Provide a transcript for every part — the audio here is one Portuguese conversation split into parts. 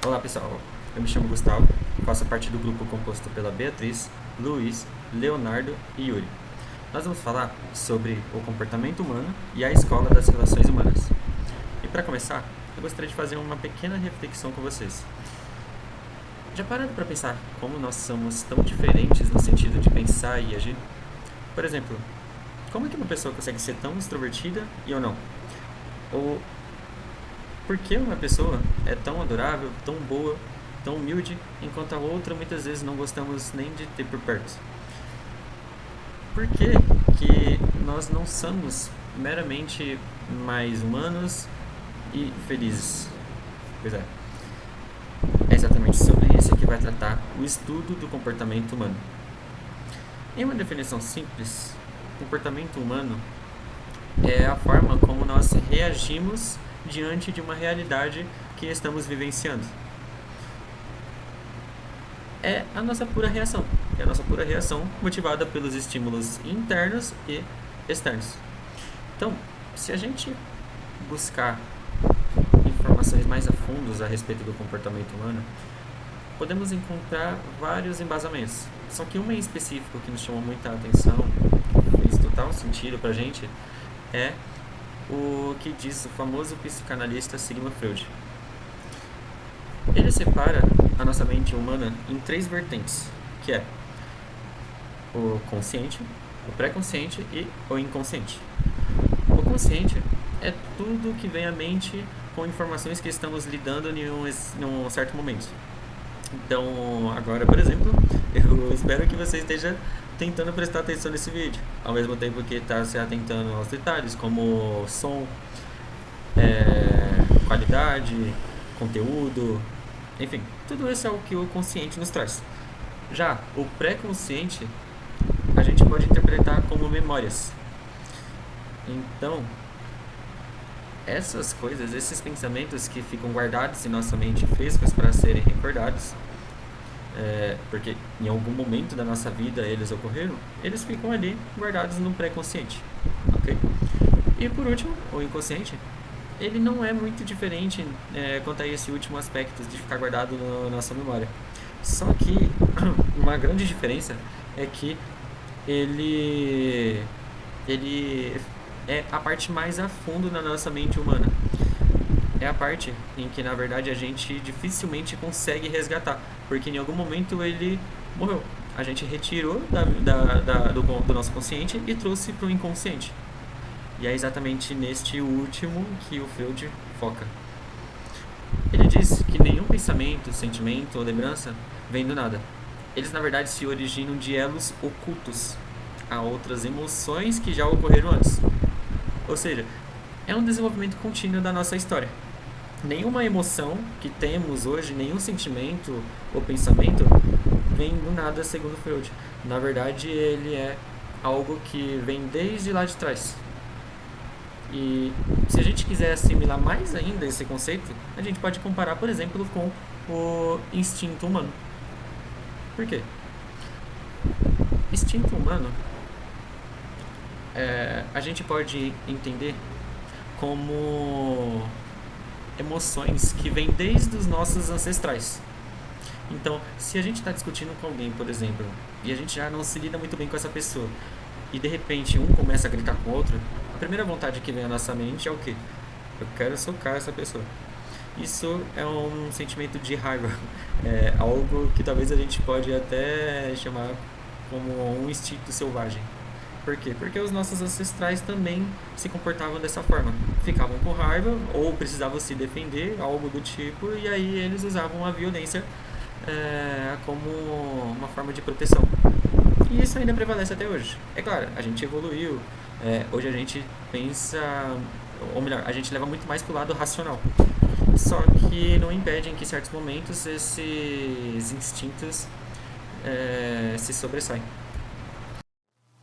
Olá pessoal, eu me chamo Gustavo, faço parte do grupo composto pela Beatriz, Luiz, Leonardo e Yuri. Nós vamos falar sobre o comportamento humano e a escola das relações humanas. E para começar, eu gostaria de fazer uma pequena reflexão com vocês. Já pararam para pensar como nós somos tão diferentes no sentido de pensar e agir? Por exemplo, como é que uma pessoa consegue ser tão extrovertida e eu não? Ou por que uma pessoa é tão adorável, tão boa, tão humilde, enquanto a outra muitas vezes não gostamos nem de ter por perto? Por que, que nós não somos meramente mais humanos e felizes? Pois é exatamente sobre isso que vai tratar o estudo do comportamento humano. Em uma definição simples, comportamento humano é a forma como nós reagimos diante de uma realidade que estamos vivenciando. É a nossa pura reação. É a nossa pura reação motivada pelos estímulos internos e externos. Então, se a gente buscar informações mais a fundos a respeito do comportamento humano, podemos encontrar vários embasamentos. Só que uma em específico que nos chamou muita atenção, fez total sentido pra gente, é o que diz o famoso psicanalista Sigmund Freud. Ele separa a nossa mente humana em três vertentes, que é o consciente, o pré-consciente e o inconsciente. O consciente é tudo que vem à mente com informações que estamos lidando em um certo momento. Então, agora, por exemplo, eu espero que você esteja tentando prestar atenção nesse vídeo, ao mesmo tempo que está se atentando aos detalhes, como som, qualidade, conteúdo, enfim, tudo isso é o que o consciente nos traz. Já o pré-consciente, a gente pode interpretar como memórias. Então, essas coisas, esses pensamentos que ficam guardados em nossa mente, frescos para serem recordados, porque em algum momento da nossa vida eles ocorreram, eles ficam ali guardados no pré-consciente, ok? E por último, o inconsciente, ele não é muito diferente quanto a esse último aspecto de ficar guardado na nossa memória. Só que uma grande diferença é que ele ele é a parte mais a fundo da nossa mente humana. É a parte em que, na verdade, a gente dificilmente consegue resgatar, porque em algum momento ele morreu. A gente retirou do nosso consciente e trouxe para o inconsciente. E é exatamente neste último que o Freud foca. Ele diz que nenhum pensamento, sentimento ou lembrança vem do nada. Eles, na verdade, se originam de elos ocultos a outras emoções que já ocorreram antes. Ou seja, é um desenvolvimento contínuo da nossa história. Nenhuma emoção que temos hoje, nenhum sentimento ou pensamento vem do nada, segundo Freud. Na verdade, ele é algo que vem desde lá de trás. E se a gente quiser assimilar mais ainda esse conceito, a gente pode comparar, por exemplo, com o instinto humano. Por quê? Instinto humano, a gente pode entender como emoções que vêm desde os nossos ancestrais. Então, se a gente está discutindo com alguém, por exemplo, e a gente já não se lida muito bem com essa pessoa, e de repente um começa a gritar com o outro, a primeira vontade que vem à nossa mente é o quê? Eu quero socar essa pessoa. Isso é um sentimento de raiva, é algo que talvez a gente pode até chamar como um instinto selvagem. Por quê? Porque os nossos ancestrais também se comportavam dessa forma. Ficavam com raiva ou precisavam se defender, algo do tipo, e aí eles usavam a violência como uma forma de proteção. E isso ainda prevalece até hoje. É claro, a gente evoluiu, hoje a gente pensa, ou melhor, a gente leva muito mais pro lado racional. Só que não impede em que em certos momentos esses instintos se sobressaem.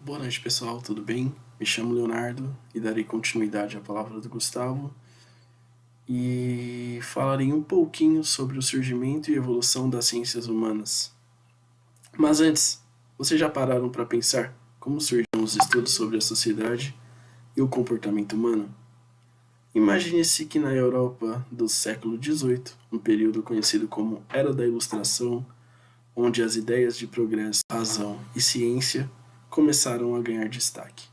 Boa noite, pessoal, tudo bem? Me chamo Leonardo e darei continuidade à palavra do Gustavo e falarei um pouquinho sobre o surgimento e evolução das ciências humanas. Mas antes, vocês já pararam para pensar como surgiram os estudos sobre a sociedade e o comportamento humano? Imagine-se que na Europa do século XVIII, um período conhecido como Era da Ilustração, onde as ideias de progresso, razão e ciência começaram a ganhar destaque.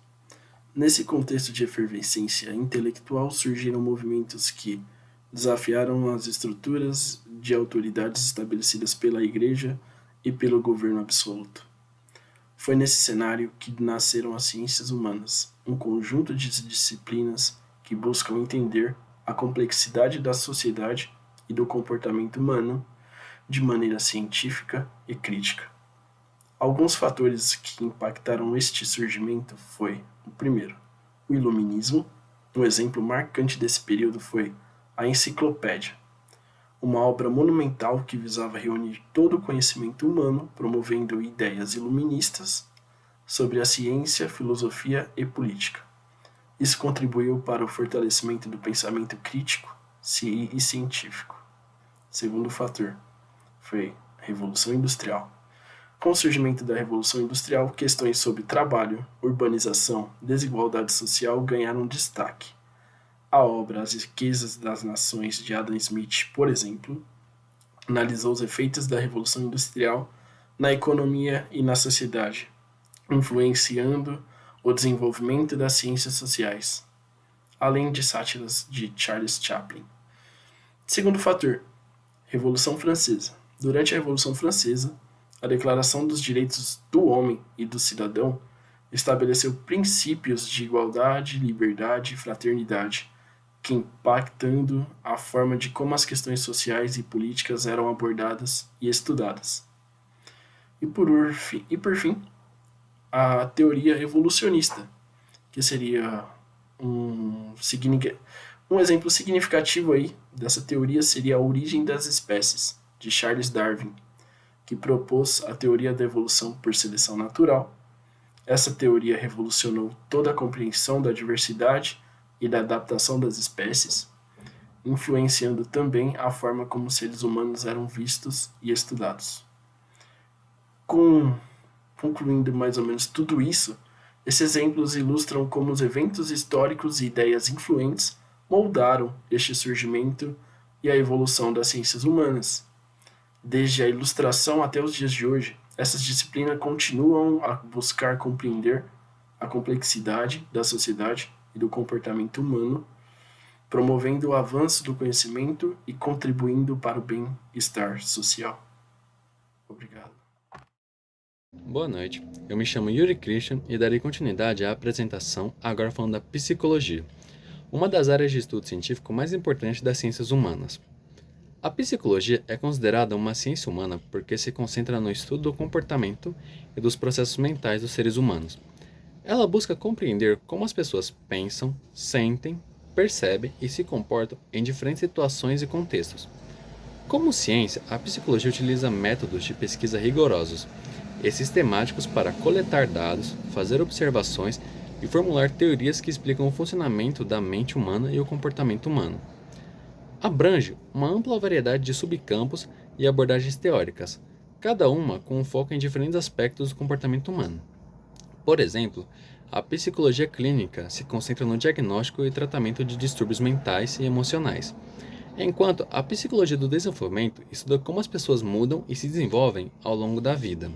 Nesse contexto de efervescência intelectual surgiram movimentos que desafiaram as estruturas de autoridades estabelecidas pela Igreja e pelo governo absoluto. Foi nesse cenário que nasceram as ciências humanas, um conjunto de disciplinas que buscam entender a complexidade da sociedade e do comportamento humano de maneira científica e crítica. Alguns fatores que impactaram este surgimento foi, o primeiro, o Iluminismo. Um exemplo marcante desse período foi a Enciclopédia, uma obra monumental que visava reunir todo o conhecimento humano, promovendo ideias iluministas sobre a ciência, filosofia e política. Isso contribuiu para o fortalecimento do pensamento crítico e científico. Segundo fator foi a Revolução Industrial. Com o surgimento da Revolução Industrial, questões sobre trabalho, urbanização, desigualdade social ganharam destaque. A obra As Riquezas das Nações, de Adam Smith, por exemplo, analisou os efeitos da Revolução Industrial na economia e na sociedade, influenciando o desenvolvimento das ciências sociais, além de sátiras de Charles Chaplin. Segundo fator, Revolução Francesa. Durante a Revolução Francesa, a Declaração dos Direitos do Homem e do Cidadão estabeleceu princípios de igualdade, liberdade e fraternidade, que impactando a forma de como as questões sociais e políticas eram abordadas e estudadas. E por fim, a teoria evolucionista, que seria um exemplo significativo aí dessa teoria seria a origem das espécies, de Charles Darwin, que propôs a teoria da evolução por seleção natural. Essa teoria revolucionou toda a compreensão da diversidade e da adaptação das espécies, influenciando também a forma como os seres humanos eram vistos e estudados. Concluindo mais ou menos tudo isso, esses exemplos ilustram como os eventos históricos e ideias influentes moldaram este surgimento e a evolução das ciências humanas. Desde a Ilustração até os dias de hoje, essas disciplinas continuam a buscar compreender a complexidade da sociedade e do comportamento humano, promovendo o avanço do conhecimento e contribuindo para o bem-estar social. Obrigado. Boa noite, eu me chamo Yuri Christian e darei continuidade à apresentação, agora falando da psicologia, uma das áreas de estudo científico mais importantes das ciências humanas. A psicologia é considerada uma ciência humana porque se concentra no estudo do comportamento e dos processos mentais dos seres humanos. Ela busca compreender como as pessoas pensam, sentem, percebem e se comportam em diferentes situações e contextos. Como ciência, a psicologia utiliza métodos de pesquisa rigorosos e sistemáticos para coletar dados, fazer observações e formular teorias que explicam o funcionamento da mente humana e o comportamento humano. Abrange uma ampla variedade de subcampos e abordagens teóricas, cada uma com um foco em diferentes aspectos do comportamento humano. Por exemplo, a psicologia clínica se concentra no diagnóstico e tratamento de distúrbios mentais e emocionais, enquanto a psicologia do desenvolvimento estuda como as pessoas mudam e se desenvolvem ao longo da vida.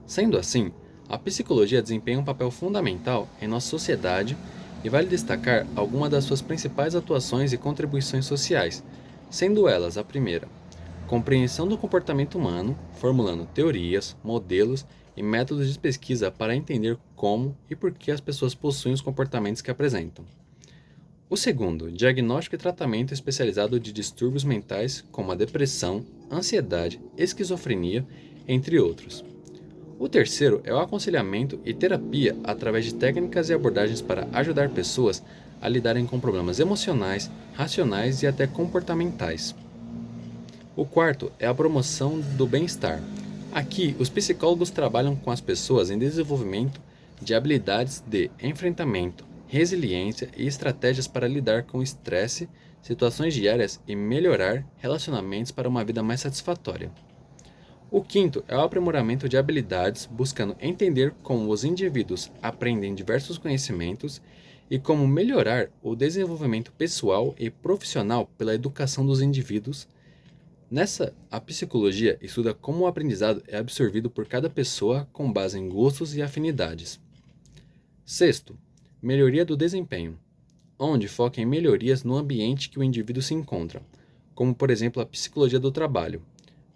Sendo assim, a psicologia desempenha um papel fundamental em nossa sociedade e vale destacar algumas das suas principais atuações e contribuições sociais, sendo elas a primeira, compreensão do comportamento humano, formulando teorias, modelos e métodos de pesquisa para entender como e por que as pessoas possuem os comportamentos que apresentam. O segundo, diagnóstico e tratamento especializado de distúrbios mentais como a depressão, ansiedade, esquizofrenia, entre outros. O terceiro é o aconselhamento e terapia através de técnicas e abordagens para ajudar pessoas a lidarem com problemas emocionais, racionais e até comportamentais. O quarto é a promoção do bem-estar. Aqui, os psicólogos trabalham com as pessoas em desenvolvimento de habilidades de enfrentamento, resiliência e estratégias para lidar com estresse, situações diárias e melhorar relacionamentos para uma vida mais satisfatória. O quinto é o aprimoramento de habilidades, buscando entender como os indivíduos aprendem diversos conhecimentos e como melhorar o desenvolvimento pessoal e profissional pela educação dos indivíduos. A psicologia estuda como o aprendizado é absorvido por cada pessoa com base em gostos e afinidades. Sexto, melhoria do desempenho, onde foca em melhorias no ambiente que o indivíduo se encontra, como por exemplo a psicologia do trabalho,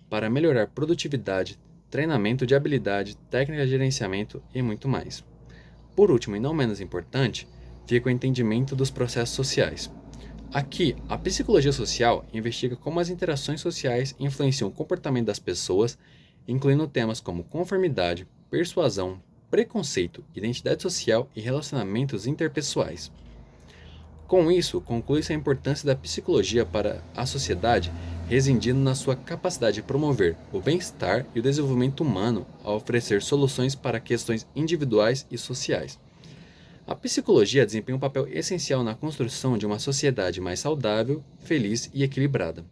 para melhorar produtividade, treinamento de habilidade, técnica de gerenciamento e muito mais. Por último e não menos importante, fica o entendimento dos processos sociais. Aqui, a psicologia social investiga como as interações sociais influenciam o comportamento das pessoas, incluindo temas como conformidade, persuasão, preconceito, identidade social e relacionamentos interpessoais. Com isso, conclui-se a importância da psicologia para a sociedade, residindo na sua capacidade de promover o bem-estar e o desenvolvimento humano ao oferecer soluções para questões individuais e sociais. A psicologia desempenha um papel essencial na construção de uma sociedade mais saudável, feliz e equilibrada.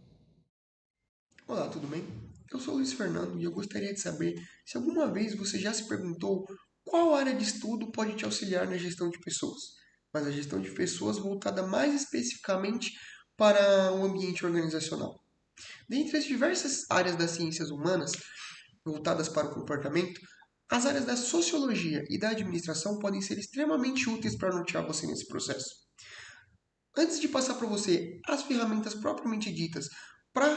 Olá, tudo bem? Eu sou o Luiz Fernando e eu gostaria de saber se alguma vez você já se perguntou qual área de estudo pode te auxiliar na gestão de pessoas, mas a gestão de pessoas voltada mais especificamente para o ambiente organizacional. Dentre as diversas áreas das ciências humanas voltadas para o comportamento, as áreas da sociologia e da administração podem ser extremamente úteis para nortear você nesse processo. Antes de passar para você as ferramentas propriamente ditas para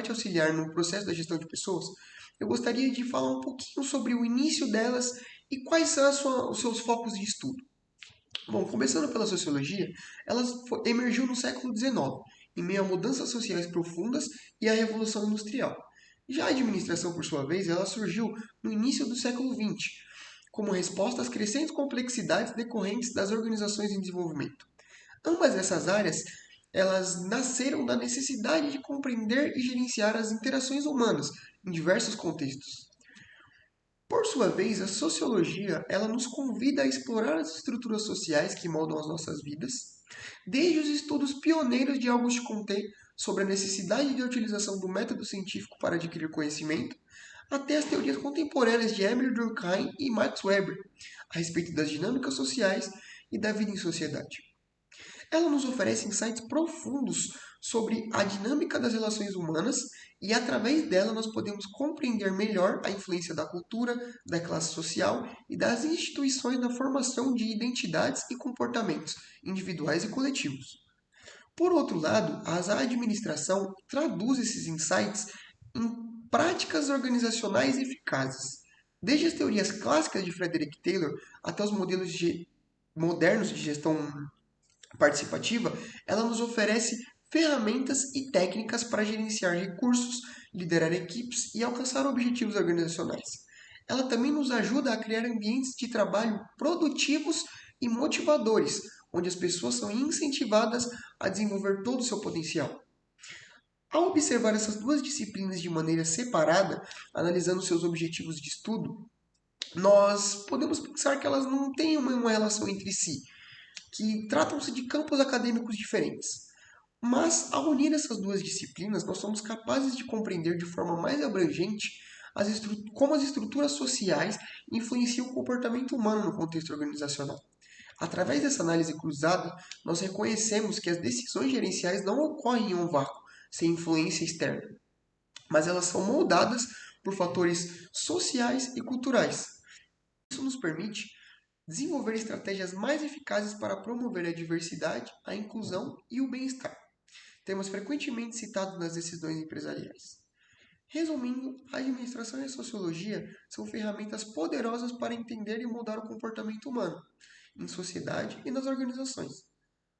te auxiliar no processo da gestão de pessoas, eu gostaria de falar um pouquinho sobre o início delas e quais são os seus focos de estudo. Bom, começando pela sociologia, ela emergiu no século XIX, em meio a mudanças sociais profundas e à Revolução Industrial. Já a administração, por sua vez, ela surgiu no início do século XX, como resposta às crescentes complexidades decorrentes das organizações em desenvolvimento. Ambas essas áreas, elas nasceram da necessidade de compreender e gerenciar as interações humanas em diversos contextos. Por sua vez, a sociologia, ela nos convida a explorar as estruturas sociais que moldam as nossas vidas, desde os estudos pioneiros de Auguste Comte sobre a necessidade de utilização do método científico para adquirir conhecimento, até as teorias contemporâneas de Emile Durkheim e Max Weber, a respeito das dinâmicas sociais e da vida em sociedade. Ela nos oferece insights profundos sobre a dinâmica das relações humanas e, através dela, nós podemos compreender melhor a influência da cultura, da classe social e das instituições na formação de identidades e comportamentos individuais e coletivos. Por outro lado, a administração traduz esses insights em práticas organizacionais eficazes. Desde as teorias clássicas de Frederick Taylor até os modelos modernos de gestão participativa, ela nos oferece ferramentas e técnicas para gerenciar recursos, liderar equipes e alcançar objetivos organizacionais. Ela também nos ajuda a criar ambientes de trabalho produtivos e motivadores, onde as pessoas são incentivadas a desenvolver todo o seu potencial. Ao observar essas duas disciplinas de maneira separada, analisando seus objetivos de estudo, nós podemos pensar que elas não têm uma relação entre si, que tratam-se de campos acadêmicos diferentes. Mas, ao unir essas duas disciplinas, nós somos capazes de compreender de forma mais abrangente como as estruturas sociais influenciam o comportamento humano no contexto organizacional. Através dessa análise cruzada, nós reconhecemos que as decisões gerenciais não ocorrem em um vácuo, sem influência externa, mas elas são moldadas por fatores sociais e culturais. Isso nos permite desenvolver estratégias mais eficazes para promover a diversidade, a inclusão e o bem-estar, temas frequentemente citados nas decisões empresariais. Resumindo, a administração e a sociologia são ferramentas poderosas para entender e moldar o comportamento humano, em sociedade e nas organizações.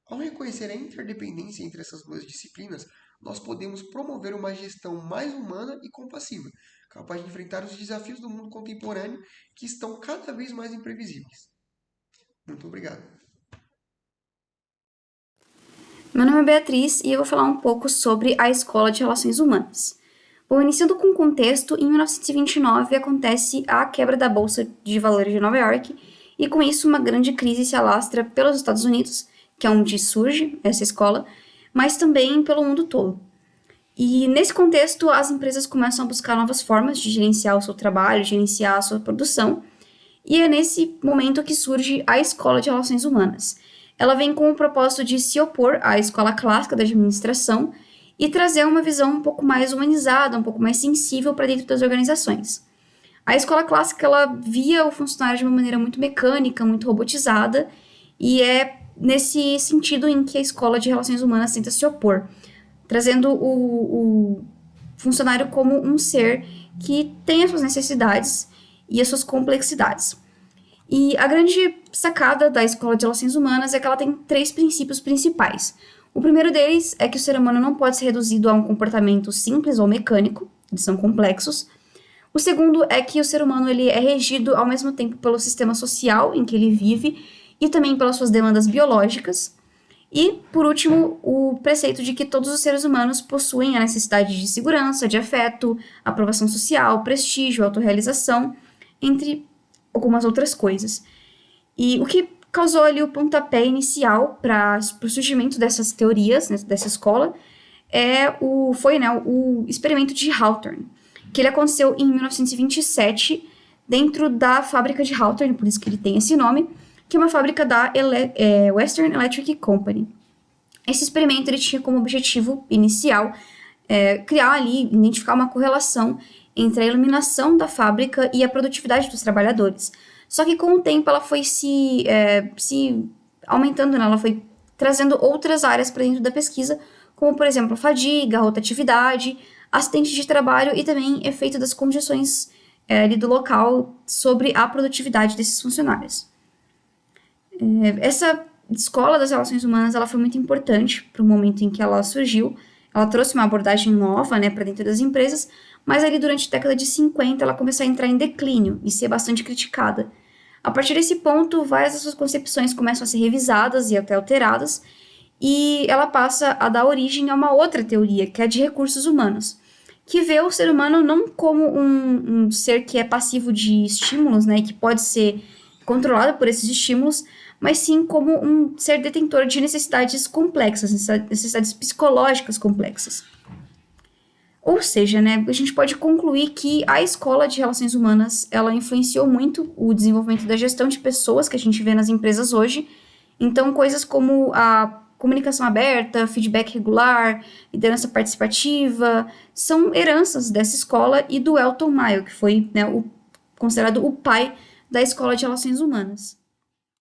Ao reconhecer a interdependência entre essas duas disciplinas, nós podemos promover uma gestão mais humana e compassiva, capaz de enfrentar os desafios do mundo contemporâneo que estão cada vez mais imprevisíveis. Muito obrigado. Meu nome é Beatriz e eu vou falar um pouco sobre a Escola de Relações Humanas. Bom, iniciando com o contexto, em 1929 acontece a quebra da Bolsa de Valores de Nova York e com isso uma grande crise se alastra pelos Estados Unidos, que é onde surge essa escola, mas também pelo mundo todo. E nesse contexto, as empresas começam a buscar novas formas de gerenciar o seu trabalho, gerenciar a sua produção, e é nesse momento que surge a Escola de Relações Humanas. Ela vem com o propósito de se opor à escola clássica da administração e trazer uma visão um pouco mais humanizada, um pouco mais sensível para dentro das organizações. A escola clássica, ela via o funcionário de uma maneira muito mecânica, muito robotizada, e é nesse sentido em que a Escola de Relações Humanas tenta se opor, trazendo o funcionário como um ser que tem as suas necessidades e as suas complexidades. E a grande sacada da Escola de Relações Humanas é que ela tem 3 princípios principais. O primeiro deles é que o ser humano não pode ser reduzido a um comportamento simples ou mecânico, eles são complexos. O segundo é que o ser humano ele é regido ao mesmo tempo pelo sistema social em que ele vive e também pelas suas demandas biológicas. E, por último, o preceito de que todos os seres humanos possuem a necessidade de segurança, de afeto, aprovação social, prestígio, autorrealização, entre algumas outras coisas. E o que causou ali o pontapé inicial para o surgimento dessas teorias, né, dessa escola, foi o experimento de Hawthorne, que ele aconteceu em 1927, dentro da fábrica de Hawthorne, por isso que ele tem esse nome, que é uma fábrica da Western Electric Company. Esse experimento ele tinha como objetivo inicial criar ali, identificar uma correlação entre a iluminação da fábrica e a produtividade dos trabalhadores. Só que com o tempo ela foi se aumentando, né? Ela foi trazendo outras áreas para dentro da pesquisa, como por exemplo a fadiga, a rotatividade, acidente de trabalho e também efeito das condições ali do local sobre a produtividade desses funcionários. Essa escola das relações humanas ela foi muito importante para o momento em que ela surgiu. Ela trouxe uma abordagem nova, né, para dentro das empresas, mas ali durante a década de 50 ela começou a entrar em declínio e ser bastante criticada. A partir desse ponto, várias das suas concepções começam a ser revisadas e até alteradas, e ela passa a dar origem a uma outra teoria, que é a de recursos humanos, que vê o ser humano não como um ser que é passivo de estímulos, né, e que pode ser controlado por esses estímulos, mas sim como um ser detentor de necessidades complexas, necessidades psicológicas complexas. Ou seja, né, a gente pode concluir que a escola de relações humanas, ela influenciou muito o desenvolvimento da gestão de pessoas que a gente vê nas empresas hoje. Então, coisas como a comunicação aberta, feedback regular, liderança participativa, são heranças dessa escola e do Elton Mayo, que foi, né, considerado o pai da escola de relações humanas.